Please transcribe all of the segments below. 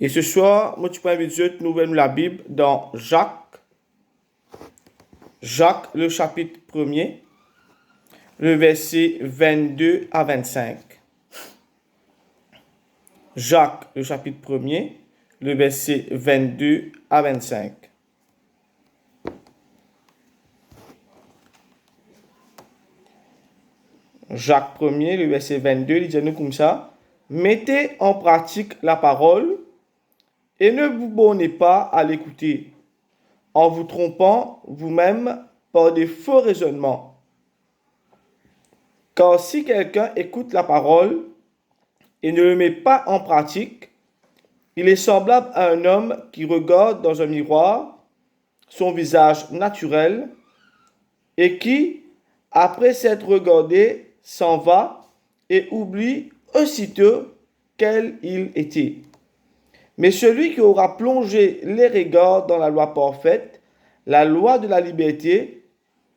Et ce soir, moi, tu peux inviter nous ouvrir la Bible dans Jacques, le chapitre 1er, le verset 22 à 25. Jacques, le chapitre 1er, le verset 22 à 25. Jacques 1er, le verset 22, il dit nous comme ça. Mettez en pratique la parole et ne vous bornez pas à l'écouter, en vous trompant vous-même par des faux raisonnements. Car si quelqu'un écoute la parole et ne le met pas en pratique, il est semblable à un homme qui regarde dans un miroir son visage naturel et qui, après s'être regardé, s'en va et oublie aussitôt quel il était. Mais celui qui aura plongé les regards dans la loi parfaite, la loi de la liberté,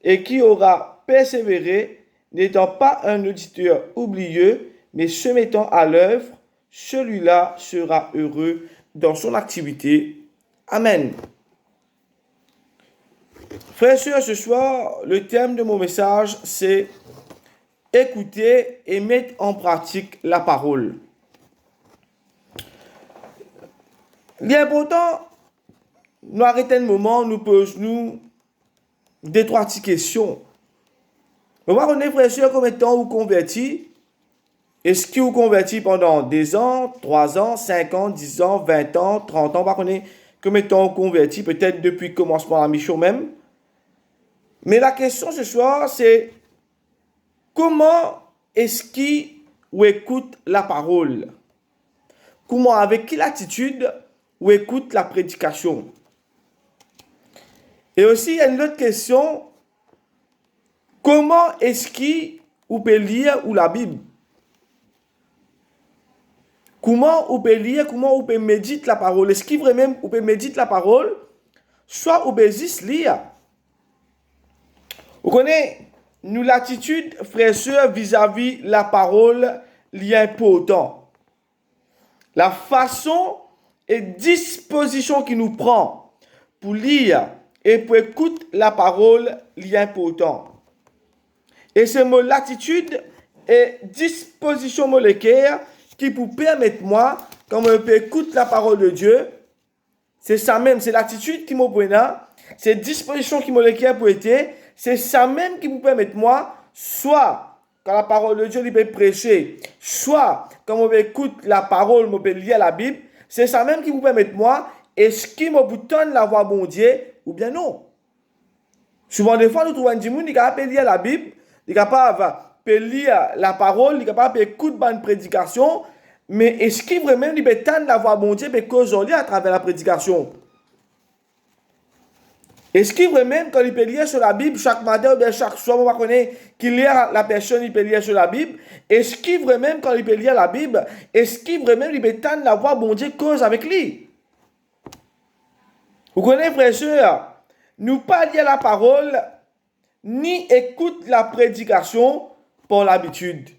et qui aura persévéré, n'étant pas un auditeur oublieux, mais se mettant à l'œuvre, celui-là sera heureux dans son activité. Amen. Frères et sœurs, ce soir, le thème de mon message, c'est écouter et mettre en pratique la parole. Il est important, nous arrêtons un moment, nous posons deux, trois petites questions. On va connaître, frère et sœur, combien de temps vous convertis? Est-ce que vous convertis pendant 2 ans, 3 ans, 5 ans, 10 ans, 20 ans, 30 ans? On va connaître combien de temps vous convertis, peut-être depuis le commencement de la mission même. Mais la question ce soir, c'est comment est-ce qu'on écoute la parole? Comment, avec quelle attitude on écoute la prédication? Et aussi, il y a une autre question. Comment est-ce qu'on peut lire la Bible? Comment on peut lire, comment on peut méditer la parole? Est-ce qu'il vraiment on peut méditer la parole? Soit on peut juste lire. Vous connaissez, nous l'attitude, frères et sœurs, vis-à-vis la parole, est important. La façon et disposition qui nous prend pour lire et pour écouter la parole, est important. Et ce mot l'attitude et disposition moléculaire qui vous permettre moi, quand je peux écouter la parole de Dieu, c'est ça même, c'est l'attitude qui m'opprenne, c'est disposition qui moléculaire pour être, c'est ça même qui vous permet moi, soit quand la parole de Dieu il peut prêcher, soit quand on écoute la parole, on peut lire la Bible, c'est ça même qui vous permet moi, est-ce qu'il me boutonne la voix bon Dieu ou bien non? Souvent des fois nous trouvons des gens qui sont capables de lire la Bible, qui sont capables de lire la parole, qui sont capables d'écouter une prédication, mais est-ce qu'il vraiment il peut tendre la voix bon Dieu et causer à travers la prédication? Est-ce qu'il vraiment quand il peut lire sur la Bible chaque matin ou bien chaque soir, on va connaître qu'il lit la personne, il peut lire sur la Bible? Est-ce qu'il vraiment quand il peut lire la Bible, est-ce qu'il vraiment il peut tendre la voix bon Dieu cause avec lui? Vous connaissez, frères et sœurs, nous pas lire la parole, ni écoute la prédication pour l'habitude.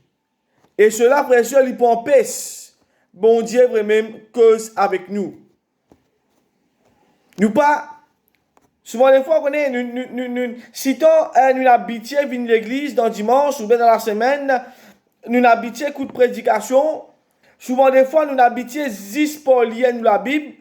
Et cela, frères et sœurs, il peut empêcher bon Dieu vraiment cause avec nous. Nous pas, souvent des fois, si nous habituons à venir à l'église dans dimanche ou bien dans la semaine, nous habituons à écouter prédication, souvent des fois, nous habituons juste pour lire la Bible.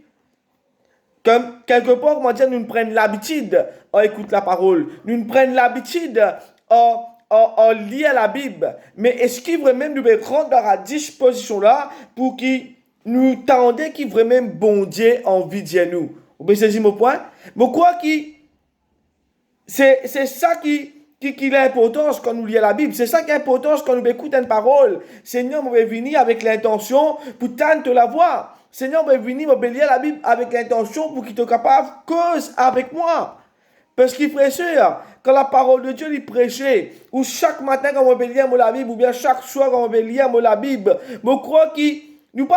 Comme quelque part, comment dire, nous prenons l'habitude à écouter la parole. Nous prenons l'habitude à lire la Bible. Mais est-ce qu'il vraiment nous rendre dans la disposition là pour qu'il nous tendait qu'il vraiment bon Dieu envie de nous? Vous pouvez saisir mon point? Mais quoi qui c'est ça qui a l'importance quand nous lisons la Bible. C'est ça qui a l'importance quand nous écoutons une parole. Seigneur, on va venir avec l'intention pour tenter la voix. Seigneur, on va venir, on va lire la Bible avec l'intention pour qu'il soit capable de cause avec moi. Parce qu'il prêchait, quand la parole de Dieu il prêchait, ou chaque matin quand on va lire la Bible, ou bien chaque soir quand on va lire la Bible, je crois qu'il nous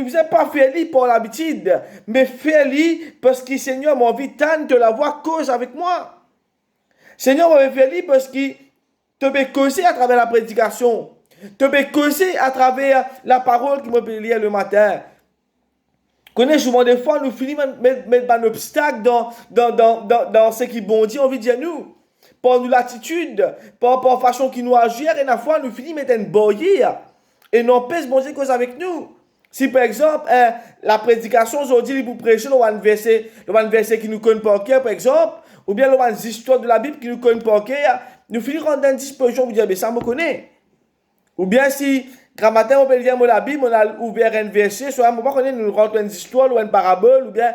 faisons pas faire lire pour l'habitude, mais faire lire parce que Seigneur m'a envie de la voir cause avec moi. Seigneur m'a faire lire parce qu'il te peut causer à travers la prédication, te peut causer à travers la parole qui m'a lire le matin. Connais souvent des fois, nous finissons mettre un obstacle dans ce qui bon Dieu envie de dire nous. Par nous l'attitude, par façon qui nous agir, et la fois, nous finissons mettre une barrière. Et non pas bon Dieu cause avec nous. Si par exemple, la prédication aujourd'hui, vous prêchez, on va un verset qui nous connaît par cœur, par exemple, ou bien on va une histoire de la Bible qui nous connaît par cœur, nous finissons dans une disposition, vous dire, mais ça me connaît. Ou bien si, grand matin, on peut lire la Bible, on a ouvert un verset, soit un moment qu'on nous rentre une histoire, ou une parabole, ou bien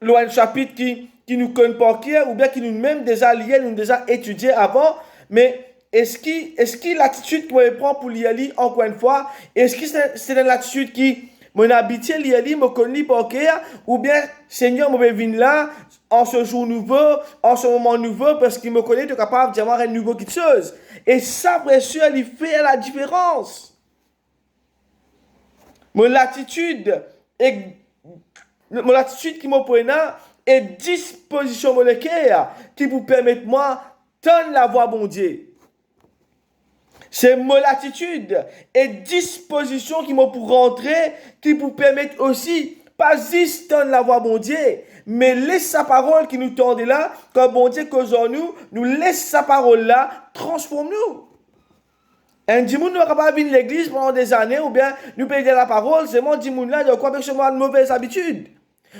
un chapitre qui nous connaît par cœur, ou bien qui nous même déjà lié, nous déjà étudié avant, mais est-ce que l'attitude qu'on prend pour lire, encore une fois, est-ce que c'est l'attitude qui mon habitué lire, me connaît par cœur, ou bien Seigneur, me vient là, en ce jour nouveau, en ce moment nouveau, parce qu'il me connaît, de capable d'avoir un nouveau quelque chose. Et ça, bien sûr, il fait la différence. Mon attitude qui me prend est disposition moléculaire qui vous permet moi de la voix bon Dieu. C'est mon attitude et disposition qui m'ont pour rentrer, qui vous permettent aussi, pas juste de la voix bon Dieu, mais laisse sa parole qui nous tendait là, quand bon Dieu cause en nous laisse sa parole là, transforme-nous. Un dimoun ne va pas venir à l'église pendant des années, ou bien nous payer la parole, c'est mon dimoun là, il y a quoi avec ce de mauvaise habitude.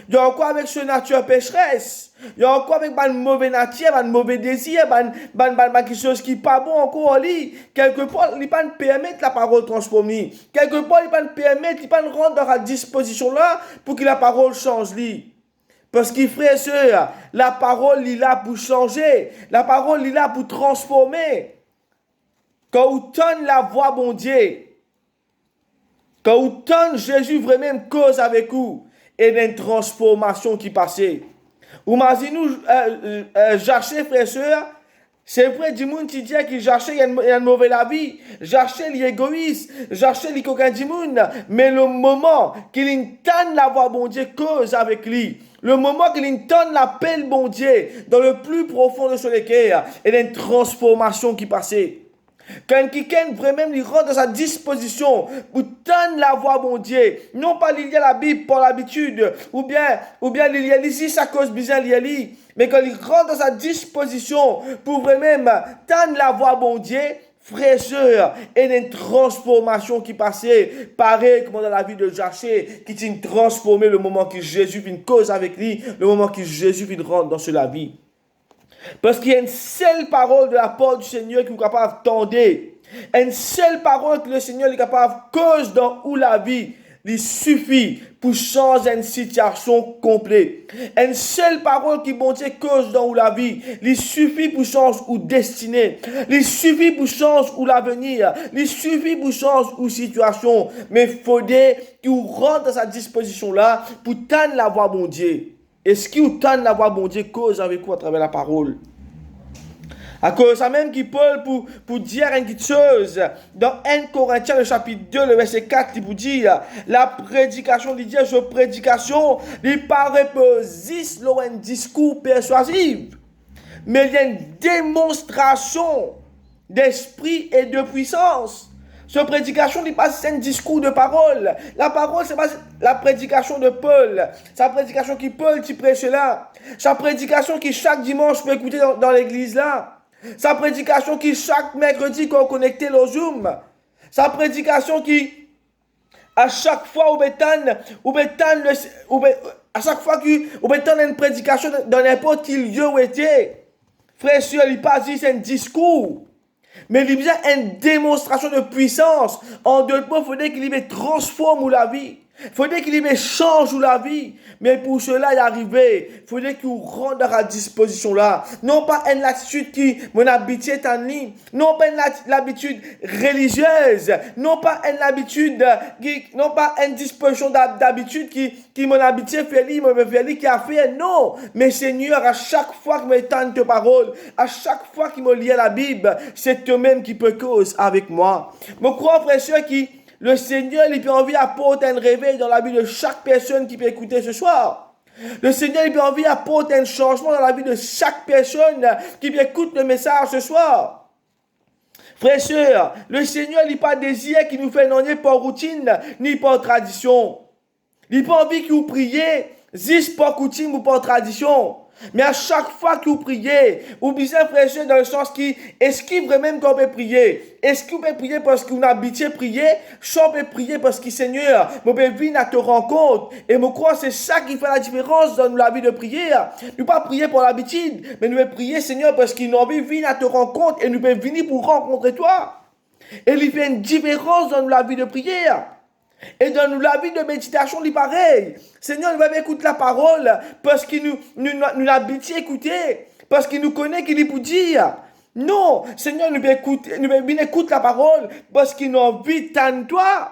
Il y a quoi avec ce nature pécheresse. Il y a quoi avec une mauvaise nature, un mauvais désir, quelque chose qui n'est pas bon encore en lui. Quelque part, il ne peut pas permettre la parole transformée. Quelque part, il ne peut pas permettre, il ne peut pas rendre dans la disposition là pour que la parole change lui. Parce qu'il frère et sœur, la parole il est là pour changer. La parole il est là pour transformer. Quand vous tenez la voix bon Dieu, quand vous tenez Jésus vraiment cause avec vous, et d'une transformation qui passait. Ou imaginez-nous, chercher, frère et sœur, c'est vrai, du monde qui dit qu'il cherche, il y a une mauvaise vie, cherche l'égoïste, cherche les coquins du monde, mais le moment qu'il entend la voix bon Dieu cause avec lui, le moment qu'il entend l'appel bon Dieu dans le plus profond de son cœur, il y a une transformation qui passait. Quand quelqu'un vraiment lui rend dans sa disposition pour tendre la voix bon Dieu, non pas lire la Bible pour l'habitude, ou bien lire ici ça cause bizarre lire, mais quand il rentre dans sa disposition pour vraiment tendre la voix bon Dieu, frère, sœur, et une transformation qui passait, pareil comme dans la vie de Jaché, qui s'est transformé le moment que Jésus vient cause avec lui, le moment que Jésus vient rentrer dans la vie. Parce qu'il y a une seule parole de la part du Seigneur qui est capable d'entendre. Une seule parole que le Seigneur est capable de cause dans où la vie. Il suffit pour changer une situation complète. Une seule parole qui bon Dieu cause dans où la vie. Il suffit pour changer ou destinée. Il suffit pour changer ou l'avenir. Il suffit pour changer ou situation. Mais il faudrait qu'il rentre dans sa disposition là pour tendre la voix bon Dieu. Est-ce qu'il vous tente la voix bon Dieu cause avec vous à travers la parole? À cause de ça même qui Paul pour dire une petite chose. Dans 1 Corinthiens, le chapitre 2, le verset 4, il vous dit, la prédication, il dit, prédication, il paraît pas un discours persuasif. Mais il y a une démonstration d'esprit et de puissance. Sa prédication n'est pas un discours de parole. La parole, c'est pas la prédication de Paul. Sa prédication qui Paul qui prêche là. Sa prédication qui chaque dimanche peut écouter dans l'église là. Sa prédication qui chaque mercredi qu'on connecté au Zoom. Sa prédication qui à chaque fois à chaque fois que une prédication dans n'importe quel lieu où était. Frère, sûr, il pas dit c'est un discours. Mais il y a une démonstration de puissance. En d'autres mots, il faudrait qu'il y transforme la vie. Il faudrait qu'il y change la vie. Mais pour cela y arriver, il faudrait qu'il rende à la disposition là. Non pas une attitude qui mon habitude est en ligne. Non pas une l'habitude religieuse. Non pas une habitude non pas une disposition d'habitude qui mon habitude fait lui, qui a fait. Non. Mais Seigneur, à chaque fois qu'il me tente de parole, à chaque fois qu'il me lit la Bible, c'est toi-même qui peut cause avec moi. Mon crois, frère, qui le Seigneur, il peut envie d'apporter un réveil dans la vie de chaque personne qui peut écouter ce soir. Le Seigneur, il peut envie d'apporter un changement dans la vie de chaque personne qui écoute le message ce soir. Frères et sœurs, le Seigneur, il n'a pas désir qui nous fait non par routine, ni par tradition. Il n'a pas envie que vous priez, juste par coutume ou par tradition. Mais à chaque fois que vous priez, vous besoin prêcher dans le sens qui, est-ce qu'il vraiment qu'on peut prier? Est-ce que vous pouvez prier parce que vous habituez à prier? Soit peut prier parce que Seigneur, vous pouvez venir à te rencontre. Et je crois que c'est ça qui fait la différence dans la vie de prière. Nous pas prier pour l'habitude, mais nous pouvons prier Seigneur parce qu'il nous envie de venir à te rencontre et nous pouvons venir pour rencontrer toi. Et il fait une différence dans la vie de prière. Et dans la vie de méditation, il est pareil. Seigneur, nous va écouter la parole parce qu'il nous habite à écouter, parce qu'il nous connaît, qu'il est pour dire. Non, Seigneur, nous bien écouter la parole parce qu'il nous envie de toi.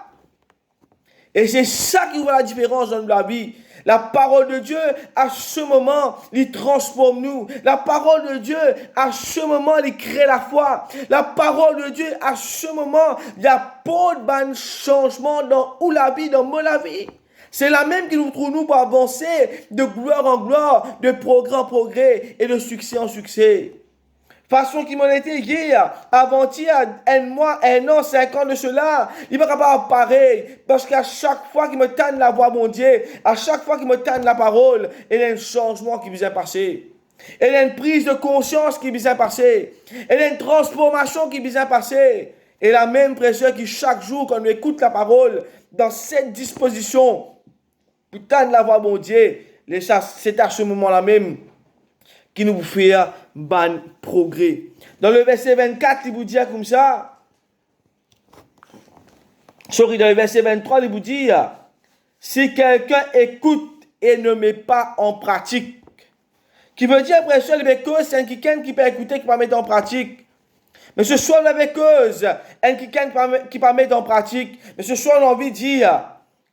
Et c'est ça qui fait la différence dans la vie. La parole de Dieu, à ce moment, il transforme nous. La parole de Dieu, à ce moment, il crée la foi. La parole de Dieu, à ce moment, il apporte un changement dans où la vie, dans la vie. C'est la même qui nous trouve nous pour avancer de gloire en gloire, de progrès en progrès et de succès en succès. Façon qui m'en était hier, avant-hier, un mois, un an, 5 ans de cela, il va pas pareil. Parce qu'à chaque fois qu'il me tente la voix, mon Dieu, à chaque fois qu'il me tente la parole, il y a un changement qui vient passer. Il y a une prise de conscience qui vient passer. Il y a une transformation qui vient passer. Et la même pression qui chaque jour, quand on écoute la parole, dans cette disposition, pour tendre la voix, mon Dieu, c'est à ce moment-là même qui nous fait un bon progrès. Dans le verset 24, il vous dit comme ça. Dans le verset 23, il vous dit, si quelqu'un écoute et ne met pas en pratique, qui veut dire après ça, que c'est quelqu'un qui peut écouter, qui peut mettre en pratique. Mais ce soir, avec cause, quelqu'un qui peut mettre en pratique. Mais ce soir, on a envie de dire,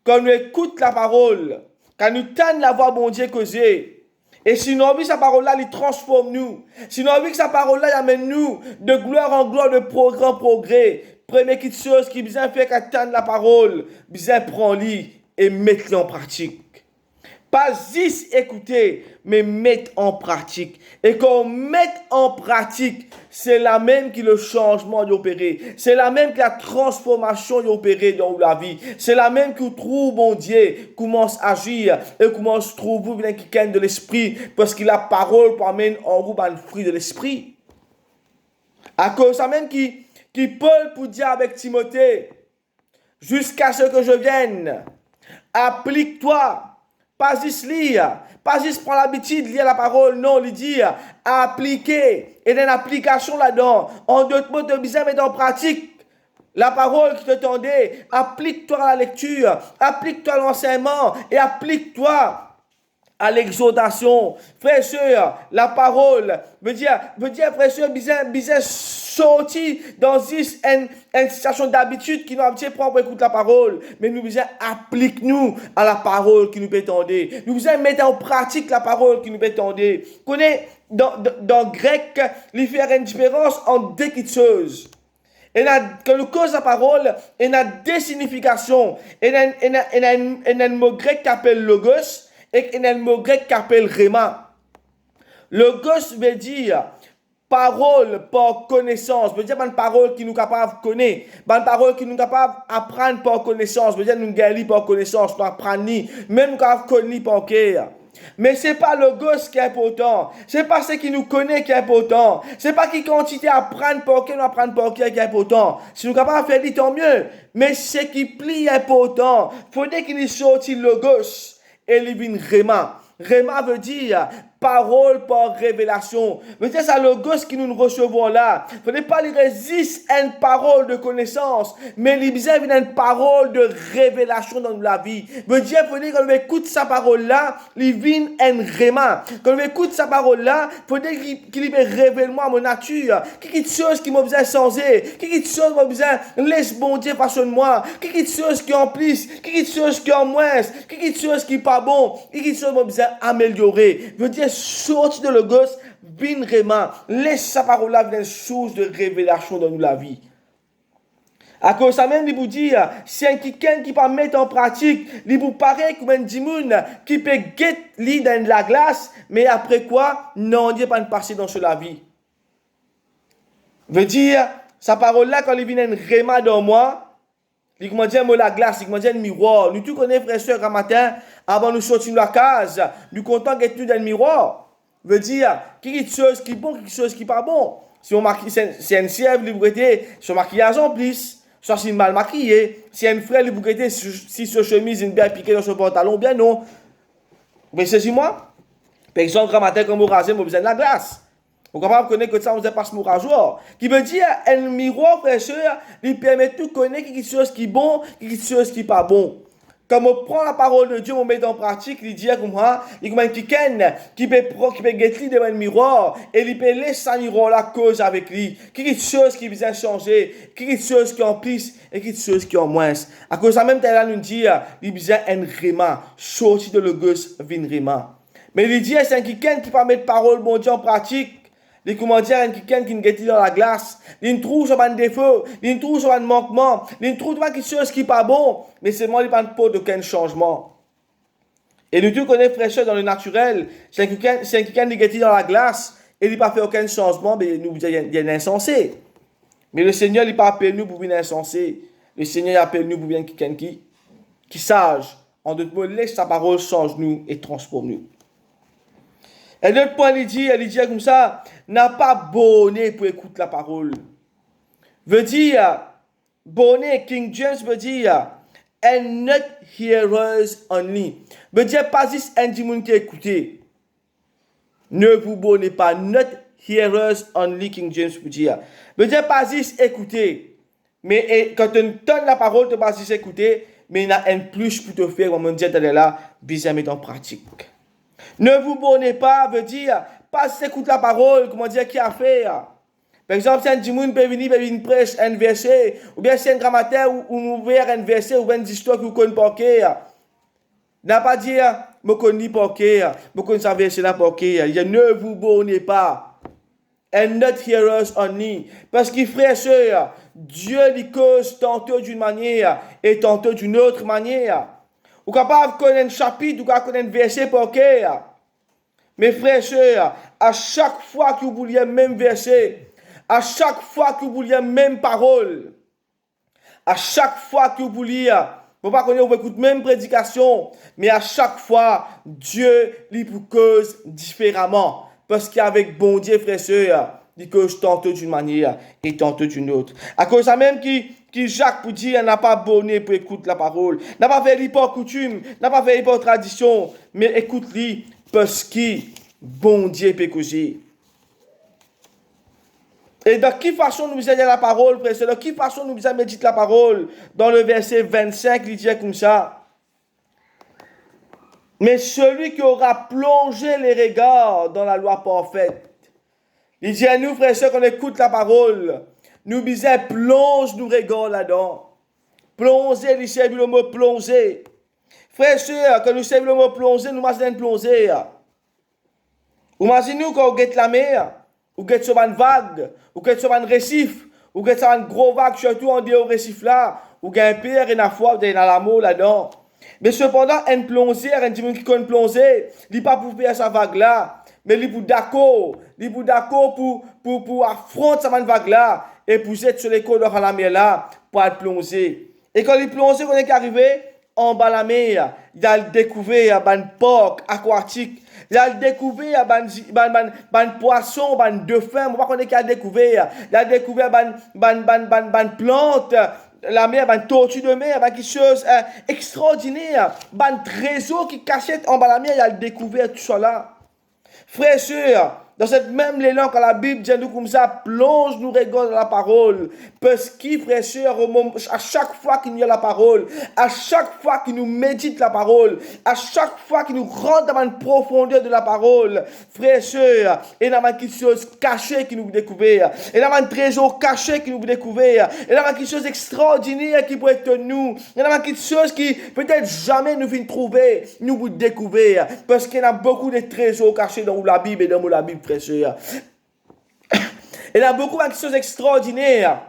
quand nous écoute la parole, quand nous tendons la voix, bon Dieu, causer, et si nous avons vu sa parole-là, il transforme nous. Si nous avons vu que sa parole-là, il amène nous de gloire en gloire, de progrès en progrès. Première chose qui besoin fait qu'attendre la parole, besoin prendre-le et mettre-le en pratique. Pas juste écouter, mais mettre en pratique. Et quand on met en pratique, c'est la même qui le changement d'opérer. C'est la même qui la transformation d'opérer dans la vie. C'est la même qui trouve, bon Dieu, commence à agir et commence à trouver quelqu'un de l'esprit parce que la parole pour amener en vous un fruit de l'esprit. À cause ça même qui Paul pour dire avec Timothée, jusqu'à ce que je vienne, applique-toi. Pas juste lire, pas juste prendre l'habitude de lire la parole, non, il dit appliquer. Et il y a une application là-dedans. En d'autres mots, tu as besoin de mettre en pratique la parole qui te tendait. Applique-toi à la lecture, applique-toi à l'enseignement et applique-toi à l'exhortation. Frère et sœur, la parole veut dire frère et sœur, besoin sortir dans une situation d'habitude qui nous habitue pour écouter la parole. Mais nous besoin applique-nous à la parole qui nous peut tendre. Nous besoin mettre en pratique la parole qui nous peut tendre. Connaissez, dans grec, il fait une différence entre deux petites choses. Et quand nous cause la parole, il y a deux significations. Il y a un mot grec qui appelle logos. Et il y a un mot grec qui appelle rhéma. Logos veut dire parole par connaissance. Veut dire une parole qui nous capable de connaître. Une parole qui nous capable d'apprendre par connaissance. Veut dire nous gagner par connaissance, nous apprendre, même capable de connaître par cœur. Mais c'est pas le gosse qui est important. C'est pas ce qui nous connaît qui est important. C'est pas qui quantité apprendre par cœur, nous apprendre par cœur qui est important. Si nous sommes capables de faire tant mieux. Mais ce qui plie est important. Faudrait qu'il sorte le gosse. Et il vient Réma. Réma veut dire parole par révélation. Veut dire ça le gosse qui nous recevons là. Il ne faut pas lui résister à une parole de connaissance, mais il y a une parole de révélation dans la vie. Veut dire quand on écoute sa parole là, il vient un Réma. Quand on écoute sa parole là, il faut dire qu'il me révèle moi mon nature. Quelque chose qui m'a besoin de changer. Quelque chose qui m'a besoin laisse bon Dieu façonne moi. Quelque chose qui est en plus, quelque chose qui est en moins, quelque chose qui n'est pas bon, quelque chose qui m'a besoin d'améliorer. Veut dire sorti de le gosse, bin Réma, laisse sa parole là une source de révélation dans la vie. À cause ça même, il vous dit, si un quelqu'un qui peut mettre en pratique, il vous paraît comme un dimoun qui peut guetter dans la glace, mais après quoi, non, il n'y a pas de passer dans la vie. Veut dire, sa parole là, quand il vient un Réma dans moi, Il comment dire, la glace, il comment dire, le miroir. Nous tous connaissons, frères et sœurs, un matin, avant nous sortir de la case, nous comptons d'être nous dans le miroir. Veut dire, quelque chose qui est bon, quelque chose qui n'est pas bon. Si on maquille, c'est une sève, liberté, son maquillage en plus. Soit si mal maquillé. Si un frère, liberté, si sa chemise est bien piquée dans son pantalon, bien non. Mais c'est moi. Par exemple, un matin, comme on rasé, on besoin de la glace. On est capable de connaître que ça, on ne pas ce rasoir. Qui veut dire, un miroir, frère et sœur, lui permet de connaître quelque chose qui est bon, quelque chose qui n'est pas bon. Comme on prend la parole de Dieu, on met en pratique, il dit comme ça, il y a quelqu'un qui peut guetter devant le miroir, et il peut laisser ce miroir-là cause avec lui. Quelque chose qui vient changer, quelque chose qui est en plus, et quelque chose qui est en moins. À cause de ça, même, là, nous dit, il vient un réma, sorti de le gosse, vin réma. Mais il dit, c'est quelqu'un qui peut mettre parole, bon Dieu, en pratique. Les commentaires, quelqu'un qui est dans la glace, il trouve sur un défaut, il trouve sur un manquement, il trouve quelque chose qui n'est pas bon, mais c'est moi qui ne pas d'aucun changement. Et nous tous connaissons fraîcheur dans le naturel, c'est quelqu'un qui est dans la glace, et il n'a pas fait aucun changement, mais nous, il est insensé. Mais le Seigneur, il n'a pas appelé nous pour être insensé. Le Seigneur appelle nous pour être quelqu'un qui sage. En d'autres mots, laisse sa parole change nous et transforme nous. Et l'autre point, il dit comme ça, n'a pas bonnet pour écouter la parole. Veut dire, bonnet, King James veut dire, and not hearers only. Veut dire, pas juste un monde qui écoute. Ne vous bonnez pas, not hearers only, King James veut dire. Veut dire, pas juste écouter. Mais quand on donne la parole, tu ne pas juste écouter, mais il y a un plus pour te faire, comme on dit là, bien mettre en pratique. Ne vous bonnez pas, veut dire, pas s'écoute la parole, comment dire, qui a fait. Par exemple, si un dimoun peut venir prêche un verset, ou bien si un grammaire ou ouvert un verset, ou bien une histoire que vous connaissez pas, n'a pas dire, je connais pas, je connais ça verset là pas, il dit, ne vous bonnez pas. And not hearers only. Parce qu'il frère sœur, Dieu lui cause tantôt d'une manière et tantôt d'une autre manière. Ou capable de connaître un chapitre, ou capable de connaître un verset pour mes frères et sœurs, à chaque fois que vous vouliez le même verset, à chaque fois que vous vouliez la même parole, à chaque fois que vous vouliez, vous ne pouvez pas connaître, vous écoutez même prédication, mais à chaque fois, Dieu lui vous cause différemment. Parce qu'avec bon Dieu, frères et sœurs, il cause tantôt d'une manière et tantôt d'une autre. À cause de ça même qui Jacques pour dire, n'a pas bonné pour écouter la parole, n'a pas fait l'hypocrite coutume, n'a pas fait l'hypocrite tradition, mais écoute-lui parce que bon Dieu peut causer. Et de quelle façon nous allons la parole, frère, de quelle façon nous allons méditer la parole? Dans le verset 25, il dit comme ça. Mais celui qui aura plongé les regards dans la loi parfaite, il dit à nous, frères et sœurs, qu'on écoute la parole, nous disons, plonge nos regards là-dedans. Plonger, il servent le mot plonger. Frères et sœurs, quand nous servons le mot plonger, nous imaginons plonger. Imaginez-nous quand on guette la mer, ou guette sur une vague, ou guette sur un récif, ou guette sur une grosse vague, surtout en dehors récif là, ou gagne un père et une foi, dans l'amour là-dedans. Mais cependant, un plongeur, un dimanche qui connaît plonger, il n'est pas pour faire sa vague là, mais il est pour d'accord pour affronter cette vague là, et pour être sur les côtes de la mer là, pour être plongé. Et quand il plonge, quand il est arrivé, en bas de la mer, il a découvert un porc aquatique. Il a découvert un poisson, un dauphin. Je ne sais pas qu'il a découvert. Il a découvert une plante. La mer, une tortue de mer, quelque chose extraordinaire. Un trésor qui cachait en bas de la mer. Il a découvert tout ça là. Frères et sœurs, dans cette même élan quand la Bible dit nous comme ça, plonge nous regarde dans la parole. Parce que, frères et sœurs, à chaque fois qu'il y a la parole, à chaque fois qu'il nous médite la parole, à chaque fois qu'il nous rentre dans la profondeur de la parole, frères et sœurs, il y a quelque chose caché qui nous découvre. Il y a un trésor caché qui nous découvre. Il y a quelque chose d'extraordinaire qui peut être nous. Il y a quelque chose qui peut-être jamais nous vient trouver, nous vous découvrir. Parce qu'il y a beaucoup de trésors cachés dans la Bible et dans la Bible. Frère. Il y a beaucoup de choses extraordinaires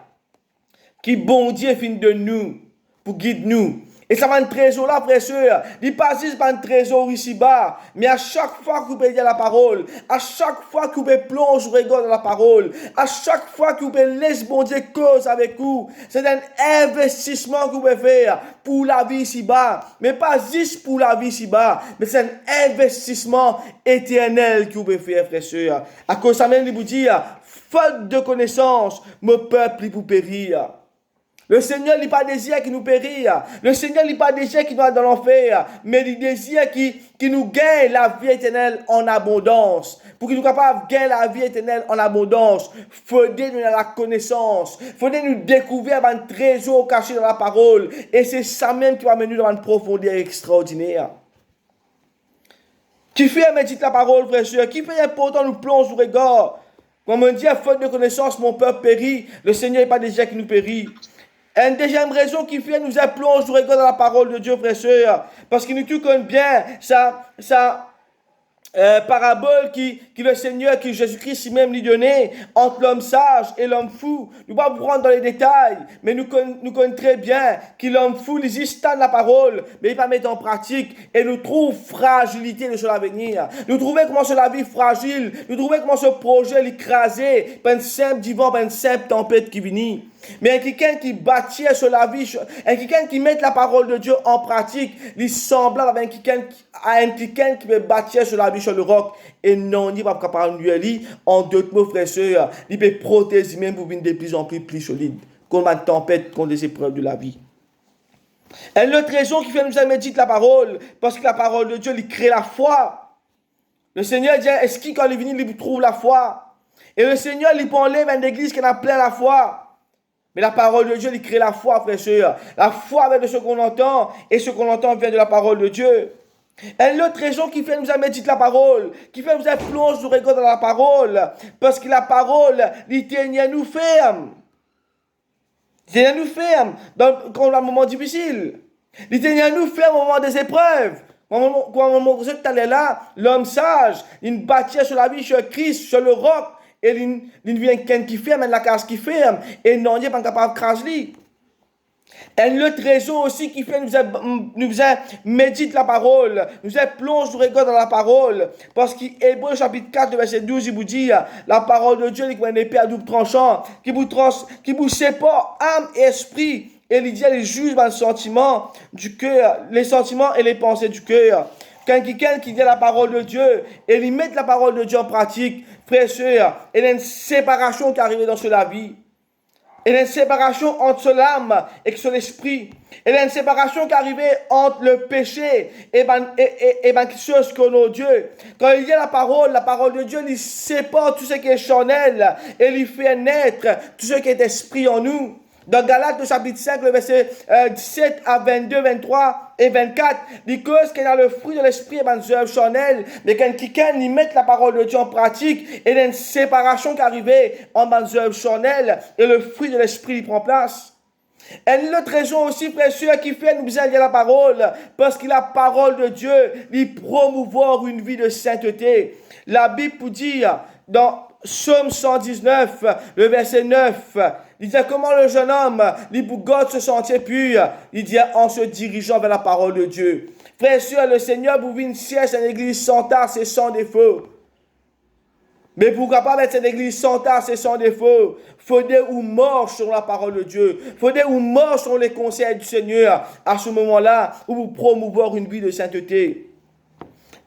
qui bon Dieu fin de nous pour guider nous. Et ça va un trésor là, frère, sœur. Il n'est pas juste un trésor ici-bas, mais à chaque fois que vous pouvez dire la parole, à chaque fois que vous pouvez plonger dans la parole, à chaque fois que vous pouvez laisser bon Dieu cause avec vous, c'est un investissement que vous pouvez faire pour la vie ici-bas. Mais pas juste pour la vie ici-bas, mais c'est un investissement éternel que vous pouvez faire, frère, sœur. À cause de ça même, il vous dit, faute de connaissance, mon peuple, il vous périr. Le Seigneur n'a pas désir qu'il nous périsse. Le Seigneur n'a pas désir qu'il nous aille dans l'enfer. Mais il désire qu'il nous gagne la vie éternelle en abondance. Pour qu'il nous capable de gagner la vie éternelle en abondance, il faut nous la connaissance. Il faut nous découvrir un trésor caché dans la parole. Et c'est ça même qui va mener dans une profondeur extraordinaire. Qui fait méditer la parole, frère, sœur? Qui fait important nous plonge au regard? Comme on dit, à faute de connaissance, mon peuple périt. Le Seigneur n'est pas désir qu'il nous périt. Une deuxième raison qui fait nous plonge nous regarde dans la parole de Dieu, frère et sœur, parce qu'il nous connaît bien ça parabole qui le Seigneur, qui Jésus-Christ lui-même lui donnait entre l'homme sage et l'homme fou. Nous ne pouvons pas vous rendre dans les détails, mais nous connaissons très bien que l'homme fou, il existe dans la parole, mais il ne pas mettre en pratique et nous trouve fragilité de cela venir. Nous trouvons comment cela vie fragile, nous trouvons comment ce projet l'écrasé par une simple divan, par une simple tempête qui vient. Mais quelqu'un qui bâtit sur la vie, quelqu'un qui met la parole de Dieu en pratique, il semble avec quelqu'un qui veut bâtir sur la vie sur le roc. Et non, il n'est pas capable de lui en d'autres mots, frères et sœurs, il peut protéger même pour venir de plus en plus solide, contre une tempête, contre les épreuves de la vie. Et l'autre raison qui fait nous méditer la parole, parce que la parole de Dieu, il crée la foi. Le Seigneur dit, est-ce qu'il, quand il vient, il trouve la foi? Et le Seigneur, il peut enlever une église qui a plein la foi. Mais la parole de Dieu, il crée la foi, frère et sœur. La foi vient de ce qu'on entend, et ce qu'on entend vient de la parole de Dieu. Et l'autre raison qui fait nous méditer la parole, qui fait nous plonger nous regard dans la parole, parce que la parole, il tient nous ferme. Il tient nous ferme quand on a un moment difficile. Il tient nous ferme au moment des épreuves. Quand on moment où tu là, l'homme sage, il bâtit sur la vie, sur Christ, sur le roc. Et il vient quelqu'un qui ferme, la case qui ferme, et non, il n'est pas capable de craser. Et l'autre raison aussi qui fait nous médite la parole, nous plonge nous regard dans la parole, parce qu'Hébreux chapitre 4, verset 12, il vous dit, la parole de Dieu, il est une épée à double tranchant, qui vous sépare âme et esprit, et il dit, il juge les sentiments du cœur, les sentiments et les pensées du cœur. Quand quelqu'un qui dit la parole de Dieu, et il met la parole de Dieu en pratique, frère et sœur, il y a une séparation qui arrive dans la vie. Il y a une séparation entre l'âme et son esprit. Il y a une séparation qui arrive entre le péché et quelque chose qu'on a Dieu. Quand il y a la parole de Dieu, il sépare tout ce qui est charnel et il fait naître tout ce qui est esprit en nous. Dans Galates chapitre 5, le verset 17 à 22, 23 et 24, dit que ce qu'il y a le fruit de l'esprit et des œuvres charnelles, mais quand quelqu'un y met la parole de Dieu en pratique, il y a une séparation qui arrive entre des œuvres charnelles et le fruit de l'esprit prend place. Et l'autre raison aussi, frère et sœur, qui fait nous besoin de la parole, parce que la parole de Dieu, il promouvoir une vie de sainteté. La Bible vous dit dans Psaume 119, le verset 9, il dit comment le jeune homme, il garde ce sentier pur, il dit en se dirigeant vers la parole de Dieu. Frère et sœur, le Seigneur vous vit une sieste, une église sans tasse et sans défaut. Mais pour capable mettre cette église sans tasse et sans défaut, faudrait ou mort sur la parole de Dieu, faudrait ou mort sur les conseils du Seigneur à ce moment-là où vous promouvoir une vie de sainteté.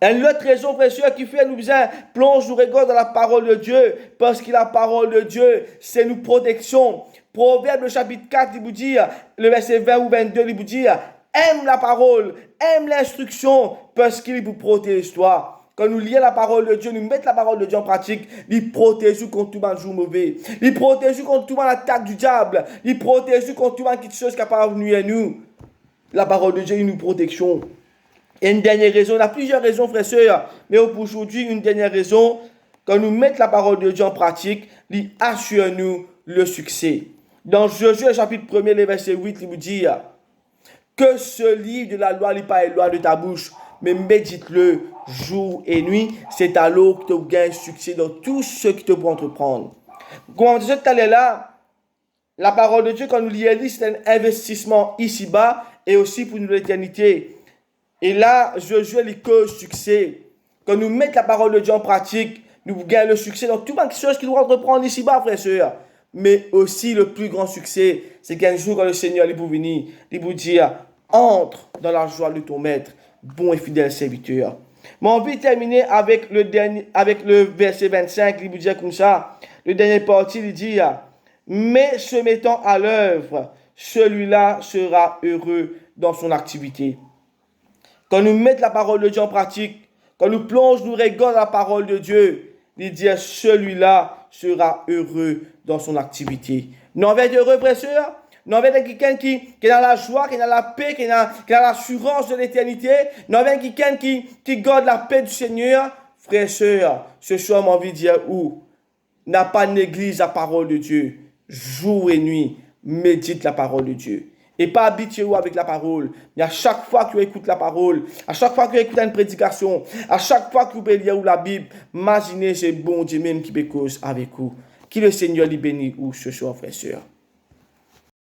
Et l'autre raison, frère et sœur, qui fait nous besoin plonge nous regard dans la parole de Dieu, parce que la parole de Dieu, c'est une protection. Proverbe, le chapitre 4, il vous dit, le verset 20 ou 22, il vous dit, aime la parole, aime l'instruction, parce qu'il vous protège toi. Quand nous lisons la parole de Dieu, nous mettons la parole de Dieu en pratique, il protège nous contre tout le jour mauvais. Il protège nous contre toute l'attaque du diable. Il protège nous contre toute quelque chose qui n'a pas venu à nous. La parole de Dieu est une protection. Et une dernière raison, il y a plusieurs raisons, frères et sœurs, mais pour aujourd'hui, une dernière raison, quand nous mettons la parole de Dieu en pratique, il assure-nous le succès. Dans Josué chapitre 1er, le verset 8, il vous dit que ce livre de la loi n'est pas loin de ta bouche, mais médite-le jour et nuit, c'est alors que tu gagnes succès dans tout ce que tu peux entreprendre. Comme on disait tout à l'heure là, la parole de Dieu, quand nous lisons, c'est un investissement ici-bas et aussi pour nous l'éternité. Et là, Josué lui cause succès. Quand nous mettons la parole de Dieu en pratique, nous gagnons le succès dans toute chose qu'il doit entreprendre ici-bas, frères et sœurs. Mais aussi, le plus grand succès, c'est qu'un jour, quand le Seigneur est pour venir, il vous dire, entre dans la joie de ton maître, bon et fidèle serviteur. Mais on veut terminer avec le verset 25, il vous dit comme ça. Le dernier partie, il dit, mais se mettant à l'œuvre, celui-là sera heureux dans son activité. Quand nous mettons la parole de Dieu en pratique, quand nous plongeons, nous regardons la parole de Dieu, il dit, celui-là sera heureux dans son activité. Nous allons être heureux, frères et sœurs. Nous allons être quelqu'un qui est dans la joie, qui est dans la paix, qui est dans l'assurance de l'éternité. Nous allons être quelqu'un qui garde la paix du Seigneur. Frères et sœurs, ce soir, j'ai envie de dire où n'a pas néglige la parole de Dieu. Jour et nuit, médite la parole de Dieu. Et pas habituez-vous avec la parole. Mais à chaque fois que vous écoutez la parole, à chaque fois que vous écoutez une prédication, à chaque fois que vous pouvez lire la Bible, imaginez c'est bon Dieu même qui peut cause avec vous. Que le Seigneur lui bénisse ce soir, frères et sœurs.